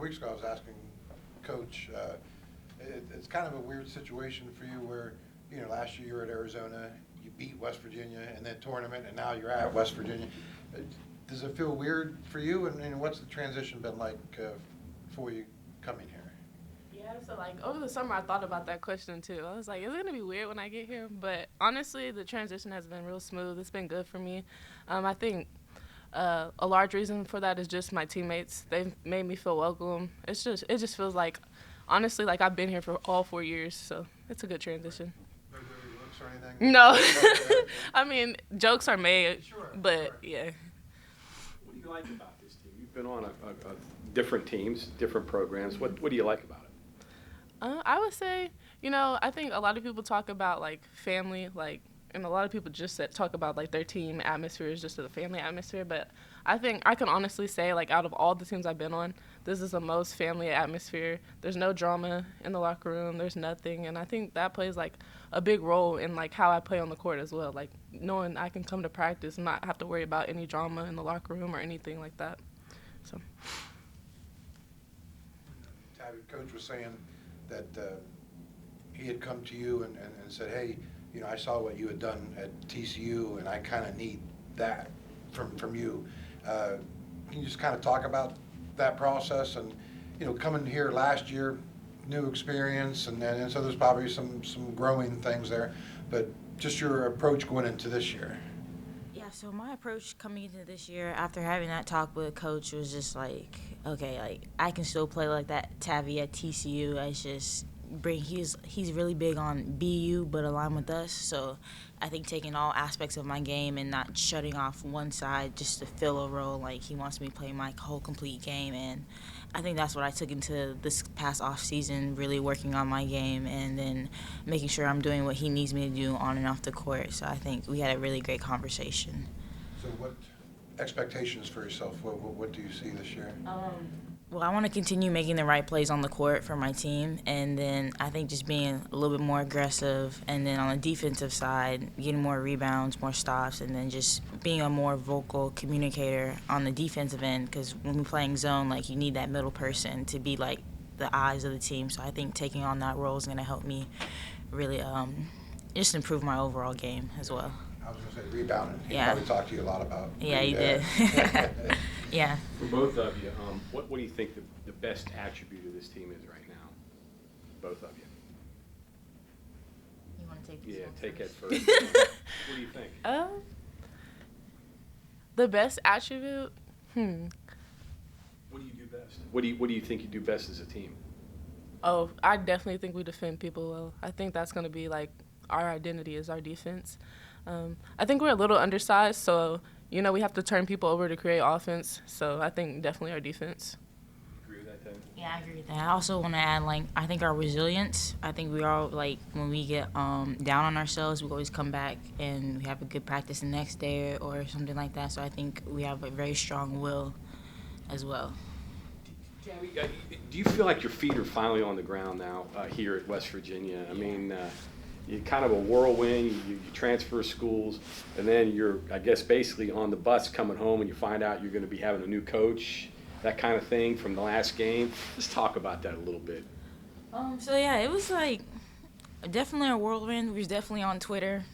weeks ago, I was asking Coach, it's kind of a weird situation for you where, last year you were at Arizona, you beat West Virginia and then tournament, and now you're at West Virginia. Does it feel weird for you, and what's the transition been like for you coming here? Yeah, so over the summer I thought about that question too. I was like, is it gonna be weird when I get here? But honestly, the transition has been real smooth. It's been good for me. I think a large reason for that is just my teammates. They've made me feel welcome. It just feels like, honestly, like I've been here for all 4 years, so it's a good transition. No dirty looks or anything? No. I mean, jokes are made, but yeah. What do you like about this team? You've been on a different teams, different programs. What do you like about it? I would say, I think a lot of people talk about family, and a lot of people just talk about their team atmosphere is just a family atmosphere. But I think I can honestly say out of all the teams I've been on, this is the most family atmosphere. There's no drama in the locker room. There's nothing, and I think that plays a big role in how I play on the court as well. Knowing I can come to practice and not have to worry about any drama in the locker room or anything like that. So. Tavvy, Coach was saying that he had come to you and said, hey, I saw what you had done at TCU, and I kind of need that from you. Can you just kind of talk about that process? And, coming here last year, new experience, and so there's probably some growing things there. But just your approach going into this year. Yeah, so my approach coming into this year after having that talk with Coach was just okay, I can still play like that Tavvy at TCU. It's just he's really big on BU but align with us. So I think taking all aspects of my game and not shutting off one side just to fill a role. He wants me to play my whole complete game, and I think that's what I took into this past off season, really working on my game and then making sure I'm doing what he needs me to do on and off the court. So I think we had a really great conversation. So what expectations for yourself? What do you see this year? Well, I want to continue making the right plays on the court for my team, and then I think just being a little bit more aggressive, and then on the defensive side, getting more rebounds, more stops, and then just being a more vocal communicator on the defensive end, because when we're playing zone, you need that middle person to be the eyes of the team. So I think taking on that role is going to help me really just improve my overall game as well. I was going to say rebounding. He Yeah. probably talked to you a lot about. Yeah, he did. Yeah. For both of you, what do you think the best attribute of this team is right now? Both of you. You want to take this Yeah, one take it first? first. What do you think? The best attribute? What do you do best? What do you think you do best as a team? Oh, I definitely think we defend people well. I think that's going to be our identity is our defense. I think we're a little undersized, so we have to turn people over to create offense. So I think definitely our defense. Agree with that, Ted? Yeah, I agree with that. I also want to add, I think our resilience. I think we all, when we get down on ourselves, we always come back and we have a good practice the next day or something like that. So I think we have a very strong will as well. Do you feel like your feet are finally on the ground now here at West Virginia? I mean, you're kind of a whirlwind. You transfer schools, and then you're, I guess, basically on the bus coming home, and you find out you're going to be having a new coach, that kind of thing from the last game. Let's talk about that a little bit. So yeah, it was definitely a whirlwind. We was definitely on Twitter,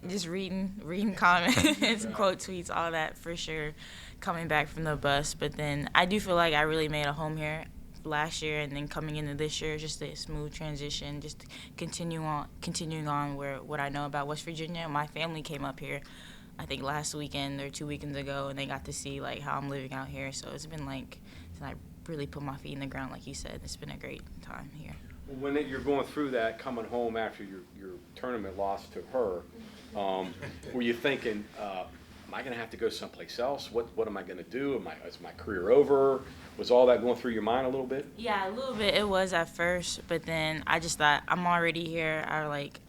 just reading comments, quote tweets, all that for sure. Coming back from the bus, but then I do feel like I really made a home here last year, and then coming into this year, just a smooth transition, just continuing on where what I know about West Virginia. My family came up here, I think last weekend or 2 weekends ago, and they got to see how I'm living out here. So it's been since I really put my feet in the ground, like you said, it's been a great time here. When you're going through that, coming home after your tournament loss to her, were you thinking, am I going to have to go someplace else? What am I going to do? Is my career over? Was all that going through your mind a little bit? Yeah, a little bit. It was at first, but then I just thought I'm already here. I like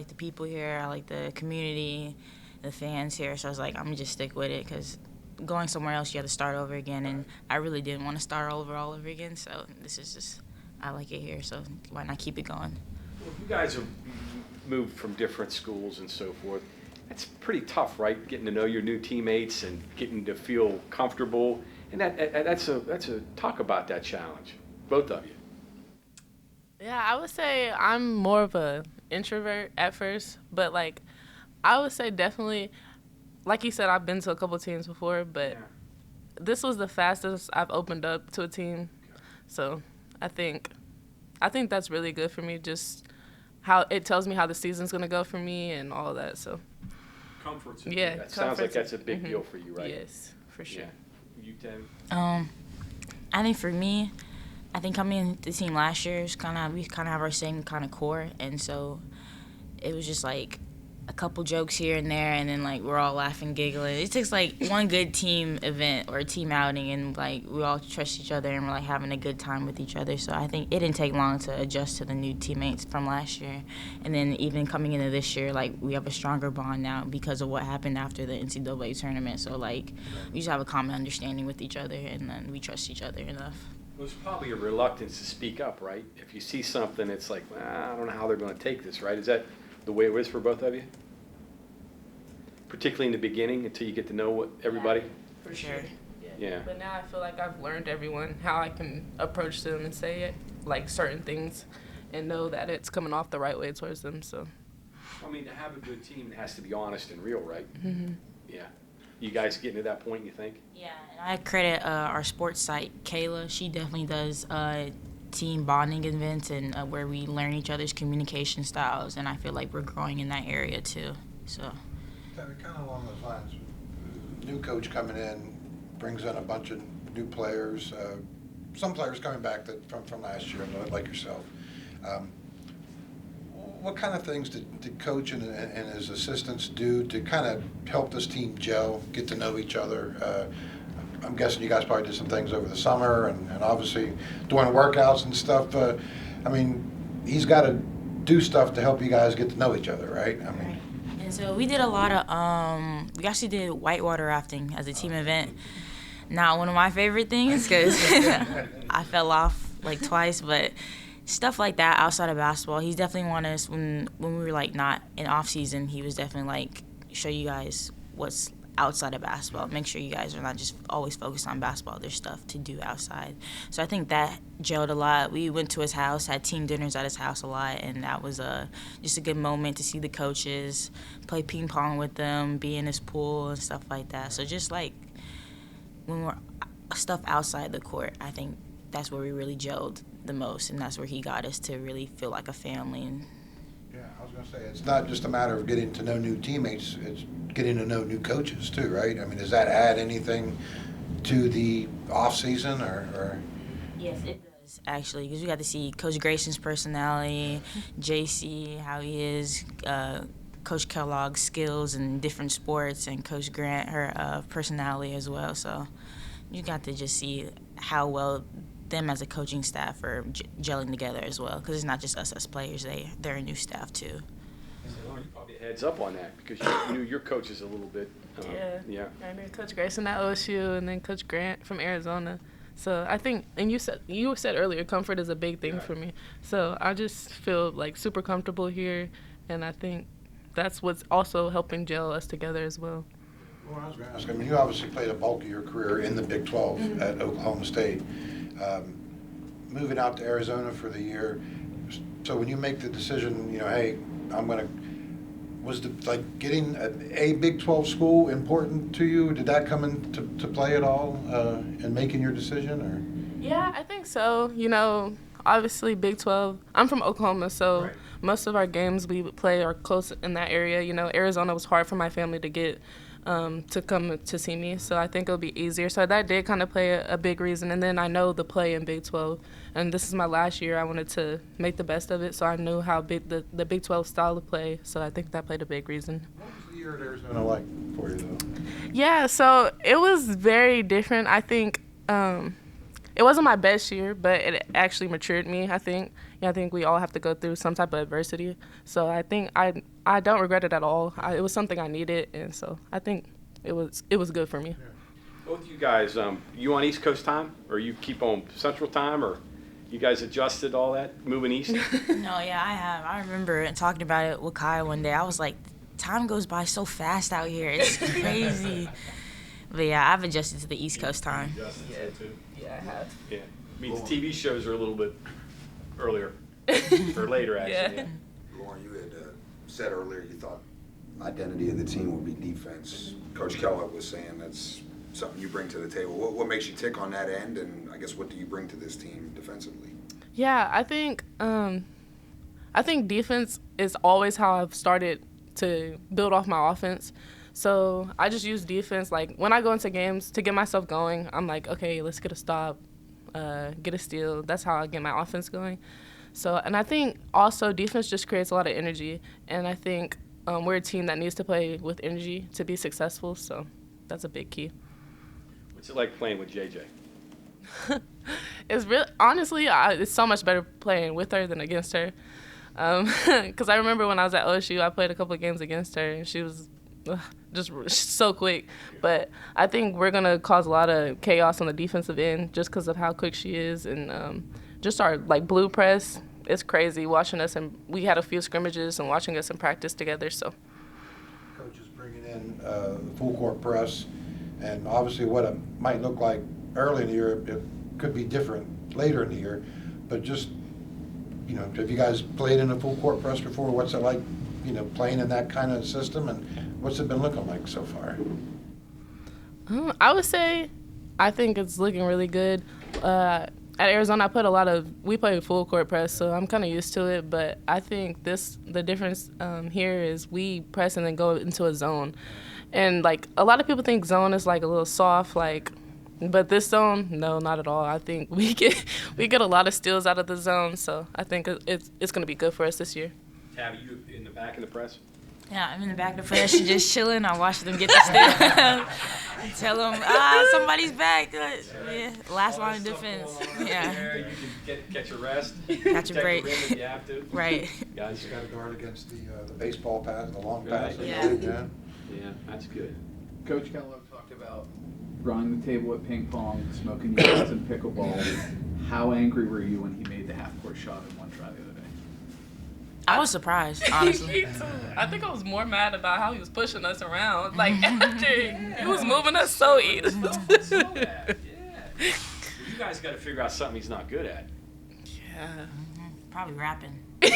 the people here. I like the community, the fans here. So I was like, I'm gonna just stick with it because going somewhere else, you have to start over again, and I really didn't want to start all over again. So this is just, I like it here. So why not keep it going? Well, you guys have moved from different schools and so forth. That's pretty tough, right? Getting to know your new teammates and getting to feel comfortable. And that's a talk about that challenge, both of you. Yeah, I would say I'm more of a introvert at first, but like I would say definitely, like you said, I've been to a couple teams before, but this was the fastest I've opened up to a team. So I think that's really good for me. Just how it tells me how the season's gonna go for me and all that. So Comfort's yeah, that sounds like that's a big mm-hmm. deal for you, right? Yes, for sure. Yeah. You, Tim? I think for me, I think coming into the team last year is we kind of have our same kind of core, and so it was just like a couple jokes here and there, and then like we're all laughing, giggling. It takes like one good team event or a team outing, and like we all trust each other, and we're like having a good time with each other. So I think it didn't take long to adjust to the new teammates from last year, and then even coming into this year, like we have a stronger bond now because of what happened after the NCAA tournament. So like we just have a common understanding with each other, and then we trust each other enough. There's probably a reluctance to speak up, right? If you see something, it's like, I don't know how they're going to take this, right? Is that the way it was for both of you? Particularly in the beginning, until you get to know everybody? Yeah, for sure. Yeah. But now I feel like I've learned everyone, how I can approach them and say it, like certain things, and know that it's coming off the right way towards them. So. I mean, to have a good team, it has to be honest and real, right? Mm-hmm. Yeah. You guys getting to that point, you think? Yeah, and I credit our sports site, Kayla. She definitely does team bonding events and where we learn each other's communication styles, and I feel like we're growing in that area too. So. Kind of along those lines, new coach coming in brings in a bunch of new players. Some players coming back from last year, like yourself. What kind of things did Coach and his assistants do to kind of help this team gel, get to know each other? I'm guessing you guys probably did some things over the summer and obviously doing workouts and stuff. I mean, he's got to do stuff to help you guys get to know each other, right? I mean, and so we did a lot of, we actually did whitewater rafting as a team event. Not one of my favorite things because I fell off like twice, but stuff like that outside of basketball, he's definitely wanted us when we were like not in off season, he was definitely like show you guys what's outside of basketball. Make sure you guys are not just always focused on basketball. There's stuff to do outside. So I think that gelled a lot. We went to his house, had team dinners at his house a lot, and that was just a good moment to see the coaches, play ping pong with them, be in his pool and stuff like that. So just like when we're stuff outside the court, I think that's where we really gelled the most, and that's where he got us to really feel like a family. And yeah, I was going to say, it's not just a matter of getting to know new teammates, it's getting to know new coaches too, right? I mean, does that add anything to the off season or? Yes, it does actually, because we got to see Coach Grayson's personality, JC, how he is, Coach Kellogg's skills in different sports, and Coach Grant, her personality as well. So you got to just see how well them as a coaching staff are gelling together as well, because it's not just us as players, they're a new staff too. So you probably heads up on that because you knew your coaches a little bit. Yeah. I knew Coach Grayson at OSU and then Coach Grant from Arizona. So I think, and you said earlier, comfort is a big thing for me. So I just feel like super comfortable here, and I think that's what's also helping gel us together as well. Well, I was going to ask, I mean, you obviously played a bulk of your career in the Big 12 at Oklahoma State. Moving out to Arizona for the year, so when you make the decision, you know, hey, was getting a Big 12 school important to you? Did that come into play at all in making your decision, or? Yeah, I think so. You know, obviously Big 12. I'm from Oklahoma, so most of our games we would play are close in that area. You know, Arizona was hard for my family to get to come to see me, so I think it'll be easier. So that did kind of play a big reason. And then I know the play in Big 12, and this is my last year. I wanted to make the best of it, so I knew how big the Big 12 style of play. So I think that played a big reason. What was the year at Arizona like for you, though? Yeah, so it was very different. I think it wasn't my best year, but it actually matured me, I think. I think we all have to go through some type of adversity. So I think I don't regret it at all. It was something I needed, and so I think it was good for me. Yeah. Both of you guys, you on East Coast time, or you keep on Central time, or you guys adjusted all that, moving east? No, yeah, I have. I remember talking about it with Kai one day. I was like, time goes by so fast out here. It's crazy. But yeah, I've adjusted to the East Coast time. Yeah, I have. Yeah. Means TV shows are a little bit earlier or later, actually. Yeah. Lauren, you had said earlier you thought identity of the team would be defense. Coach Kellogg was saying that's something you bring to the table. What makes you tick on that end, and I guess what do you bring to this team defensively? Yeah, I think defense is always how I've started to build off my offense. So I just use defense. Like, when I go into games to get myself going, I'm like, okay, let's get a stop, get a steal. That's how I get my offense going. So, and I think also defense just creates a lot of energy. And I think we're a team that needs to play with energy to be successful. So that's a big key. What's it like playing with JJ? It's really, honestly, it's so much better playing with her than against her. Because I remember when I was at OSU, I played a couple of games against her, and she was just so quick. But I think we're going to cause a lot of chaos on the defensive end just because of how quick she is. And just our, like, blue press, it's crazy watching us. And we had a few scrimmages and watching us in practice together. So Coach is bringing in full court press, and obviously what it might look like early in the year, it could be different later in the year. But just, you know, have you guys played in a full court press before? What's it like, you know, playing in that kind of system, and what's it been looking like so far? I would say I think it's looking really good. At Arizona, we play full court press, so I'm kind of used to it. But I think the difference here is we press and then go into a zone. And, like, a lot of people think zone is, like, a little soft, like, but this zone, no, not at all. I think we get a lot of steals out of the zone, so I think it's going to be good for us this year. Tavvy, you in the back of the press? Yeah, I'm in the back of the press just chilling. I watch them get the steal. Tell them, somebody's back. Yeah, last line of defense. Yeah. You can get your rest. Catch a break. The rim if you have to. Right. Guys, You got to guard against the baseball pass, the long Right. pass. Yeah. yeah, that's good. Coach Kellogg talked about running the table at ping pong, smoking yams and pickleball. How angry were you when he made the half-court shot in one try the other day? I was surprised, honestly. Me too. I think I was more mad about how he was pushing us around. Like, after he was moving us so easy. So bad, yeah. You guys got to figure out something he's not good at. Yeah. Probably rapping. They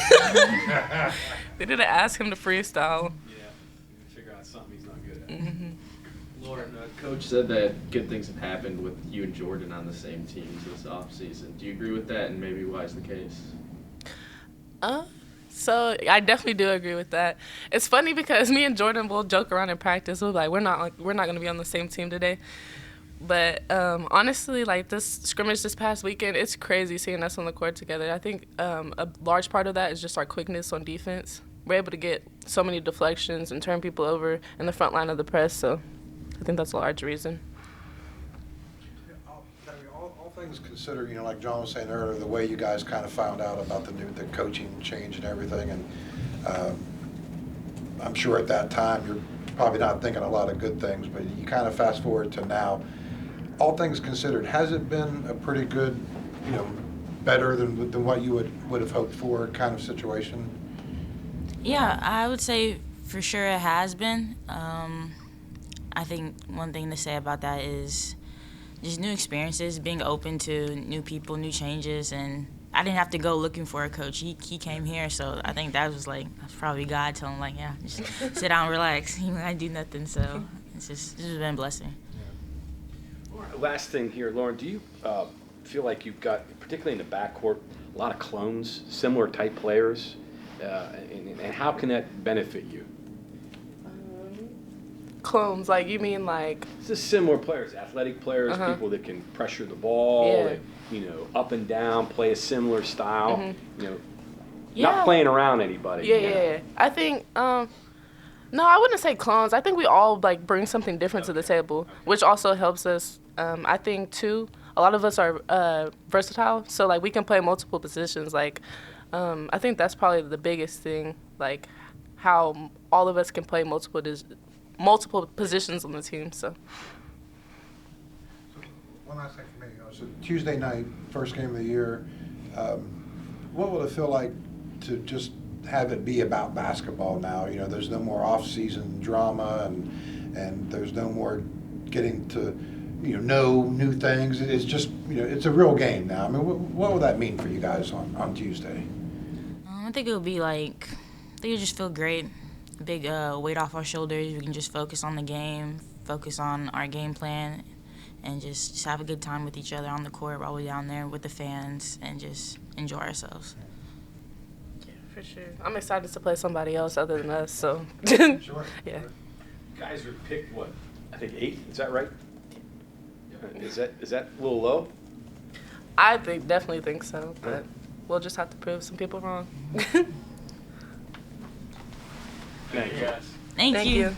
didn't ask him to freestyle. Yeah, you gotta figure out something he's not good at. Mm-hmm. Lauren, Coach said that good things have happened with you and Jordan on the same teams this offseason. Do you agree with that, and maybe why is the case? So I definitely do agree with that. It's funny because me and Jordan will joke around in practice. We're like, we're not going to be on the same team today. But honestly, like, this scrimmage this past weekend, it's crazy seeing us on the court together. I think a large part of that is just our quickness on defense. We're able to get so many deflections and turn people over in the front line of the press. So I think that's a large reason. All things considered, you know, like John was saying earlier, the way you guys kind of found out about the coaching change and everything, and I'm sure at that time you're probably not thinking a lot of good things, but you kind of fast forward to now. All things considered, has it been a pretty good, you know, better than what you would have hoped for kind of situation? Yeah, I would say for sure it has been. I think one thing to say about that is just new experiences, being open to new people, new changes, and I didn't have to go looking for a coach. He came here, so I think that's probably God telling him, like, yeah, just sit down and relax. You ain't do nothing, so it's just been a blessing. Last thing here, Lauren, do you feel like you've got, particularly in the backcourt, a lot of clones, similar type players, and how can that benefit you? Clones, like, you mean like? It's just similar players, athletic players, people that can pressure the ball, that, you know, up and down, play a similar style, you know, not playing around anybody. Yeah. I think, no, I wouldn't say clones. I think we all, like, bring something different to the table, which also helps us. I think, too, a lot of us are versatile, so, like, we can play multiple positions. Like, I think that's probably the biggest thing, like, how all of us can play multiple positions on the team. So one last thing for me. So Tuesday night, first game of the year, what will it feel like to just have it be about basketball now. You know, there's no more off-season drama, and there's no more getting to, know new things. It's just, it's a real game now. I mean, what will that mean for you guys on Tuesday? I think it would be like, I think it would just feel great. Big weight off our shoulders. We can just focus on the game, focus on our game plan, and just have a good time with each other on the court while we're down there with the fans and just enjoy ourselves. Yeah, for sure. I'm excited to play somebody else other than us, so. Sure. Yeah. You guys are picked, what, I think 8th, is that right? Is that a little low? I definitely think so, but we'll just have to prove some people wrong. Thank you. Thank you.